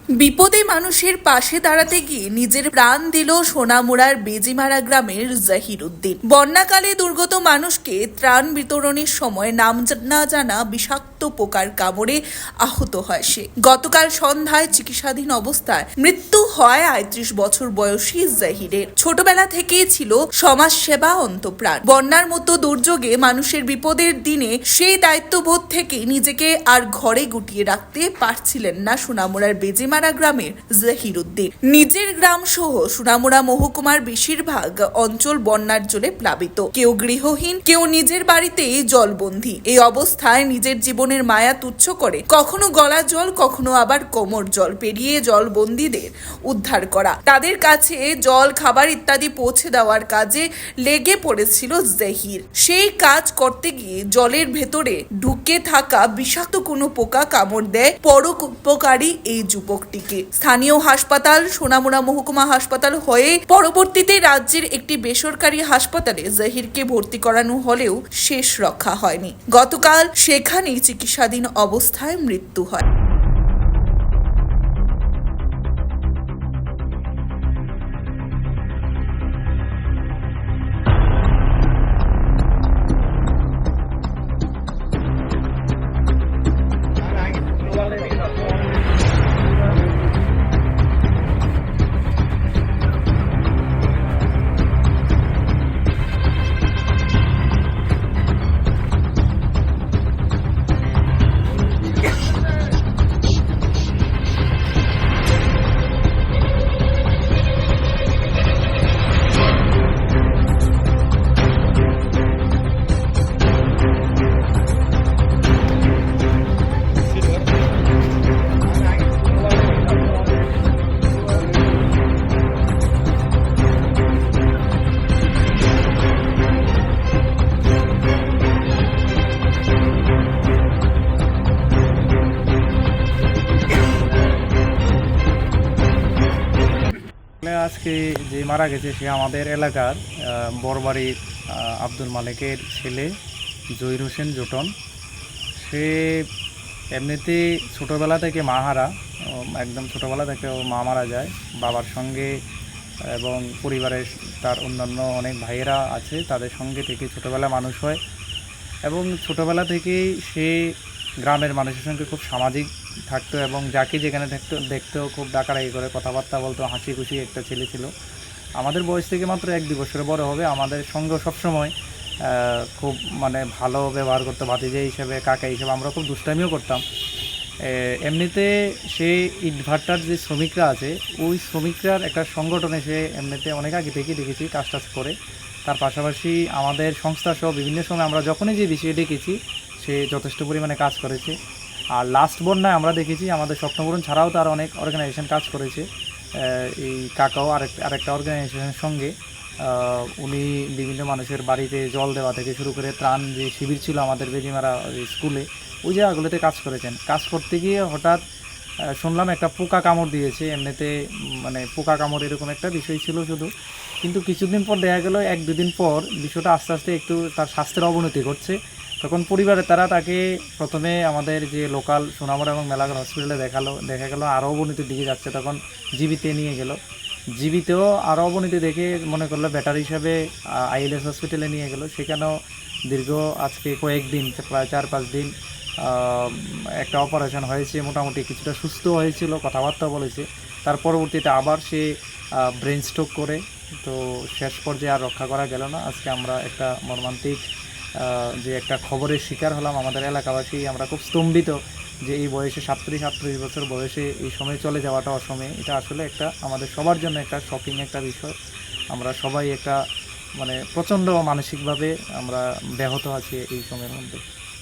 বিপদে মানুষের পাশে দাঁড়াতে গিয়ে নিজের প্রাণ দিল সোনামুড়ার বেজিমারা গ্রামের জাহিরউদ্দিন। বন্যাকালে দুর্গত মানুষকে ত্রাণ বিতরণের সময় নাম না জানা বিষাক্ত পোকার কামড়ে আহত হয় সে। গতকাল সন্ধ্যায় চিকিৎসাধীন অবস্থায় মৃত্যু হয় ৩৫ বছর বয়সী জাহিরের। ছোটবেলা থেকেই ছিল সমাজসেবা অন্তঃপ্রাণ। বন্যার মতো দুর্যোগে মানুষের বিপদের দিনে সেই দায়িত্ববোধ থেকে নিজেকে আর ঘরে গুটিয়ে রাখতে পারছিলেন না সোনামুড়ার বেজিমারা গ্রামের জাহিরউদ্দিন। নিজের গ্রাম সহ সোনামুড়া মহকুমার বেশিরভাগ অঞ্চল বন্যার জলে প্লাবিত। কেউ গৃহহীন, কেউ নিজের বাড়িতেই জলবন্দী। এই অবস্থায় নিজের জীবনের মায়া তুচ্ছ করে কখনো গলা জল, কখনো আবার কোমর জল পেরিয়ে জলবন্দীদের উদ্ধার করা, তাদের কাছে জল, খাবার ইত্যাদি পৌঁছে দেওয়ার কাজে লেগে পড়েছিল জাহির। সেই কাজ করতে গিয়ে জলের ভেতরে ঢুকে থাকা বিষাক্ত কোনো পোকা কামড় দেয় পরোপকারী এই যুবকটিকে। স্থানীয় হাসপাতাল সোনামুড়া মহকুমা হাসপাতাল হয়ে পরবর্তীতে রাজ্যের একটি বেসরকারি হাসপাতালে জাহিরকে ভর্তি করানো হলেও শেষ রক্ষা হয়নি। গতকাল সেখানেই চিকিৎসাধীন অবস্থায় মৃত্যু হয়। আজকে যে মারা গেছে সে আমাদের এলাকার বড়বাড়ির আব্দুল মালিকের ছেলে জহির হোসেন জোটন। সে এমনিতে ছোটোবেলা থেকে মা হারা, একদম ছোটোবেলা থেকে মা মারা যায় বাবার সঙ্গে, এবং পরিবারের তার অন্যান্য অনেক ভাইয়েরা আছে, তাদের সঙ্গে থেকে ছোটোবেলা মানুষ হয়। এবং ছোটোবেলা থেকেই সে গ্রামের মানুষের সঙ্গে খুব সামাজিক থাকতো এবং যাকে যেখানে দেখতেও খুব ডাকাডাকি করে কথাবার্তা বলতো, হাসি খুশি একটা ছেলে ছিল। আমাদের বয়স থেকে মাত্র 1-2 বছরের বড় হবে। আমাদের সঙ্গে সবসময় খুব ভালো ব্যবহার করতো, ভাতিজা হিসেবে, কাকা হিসেবে। আমরা খুব দুষ্টামিও করতাম। এমনিতে সে ইটভাটার যে শ্রমিকরা আছে, ওই শ্রমিকরার একটা সংগঠনে সে এমনিতে অনেক আগে থেকে দেখেছি কাজ করে। তার পাশাপাশি আমাদের সংস্থা সহ বিভিন্ন সময় আমরা যখনই যে বিষয়ে ডেকেছি সে যথেষ্ট পরিমাণে কাজ করেছে। আর লাস্ট বন্যায় আমরা দেখেছি আমাদের স্বপ্নপূরণ ছাড়াও তার অনেক অর্গানাইজেশন কাজ করেছে। এই কাকাও আরেকটা অর্গানাইজেশনের সঙ্গে উনি বিভিন্ন মানুষের বাড়িতে জল দেওয়া থেকে শুরু করে ত্রাণ যে শিবির ছিল আমাদের বেজিমারা স্কুলে, ওই জায়গাগুলোতে কাজ করেছেন। কাজ করতে গিয়ে হঠাৎ শুনলাম একটা পোকা কামড় দিয়েছে। এমনিতে পোকা কামড় এরকম একটা বিষয় ছিল শুধু, কিন্তু কিছুদিন পর দেখা গেল 1-2 দিন পর বিষয়টা আস্তে আস্তে একটু তার স্বাস্থ্যের অবনতি ঘটছে। তখন পরিবারের তারা তাকে প্রথমে আমাদের যে লোকাল সোনামুড়া এবং মেলাঘর হসপিটালে দেখা গেল আরও অবনতির দিকে যাচ্ছে। তখন জীবিতে নিয়ে গেল। জীবিতেও আরও অবনতি দেখে মনে করলো ব্যাটারি হিসাবে ILS হসপিটালে নিয়ে গেল। সেখানেও দীর্ঘ আজকে কয়েকদিন, প্রায় 4-5 দিন একটা অপারেশন হয়েছে। মোটামুটি কিছুটা সুস্থ হয়েছিল, কথাবার্তা বলেছে। তার পরবর্তীতে আবার সে ব্রেন স্ট্রোক করে, তো শেষ পর্যায়ে আর রক্ষা করা গেল না। আজকে আমরা একটা মর্মান্তিক যে একটা খবরের শিকার হলাম আমাদের এলাকাবাসী। আমরা খুব স্তম্ভিত যে এই বয়সে 37-38 বছর বয়সে এই সময় চলে যাওয়াটা অসময়ে। এটা আসলে একটা আমাদের সবার জন্য একটা শকিং একটা বিষয়। আমরা সবাই একটা প্রচণ্ড মানসিকভাবে আমরা ব্যাহত আছি এই সময়ের মধ্যে।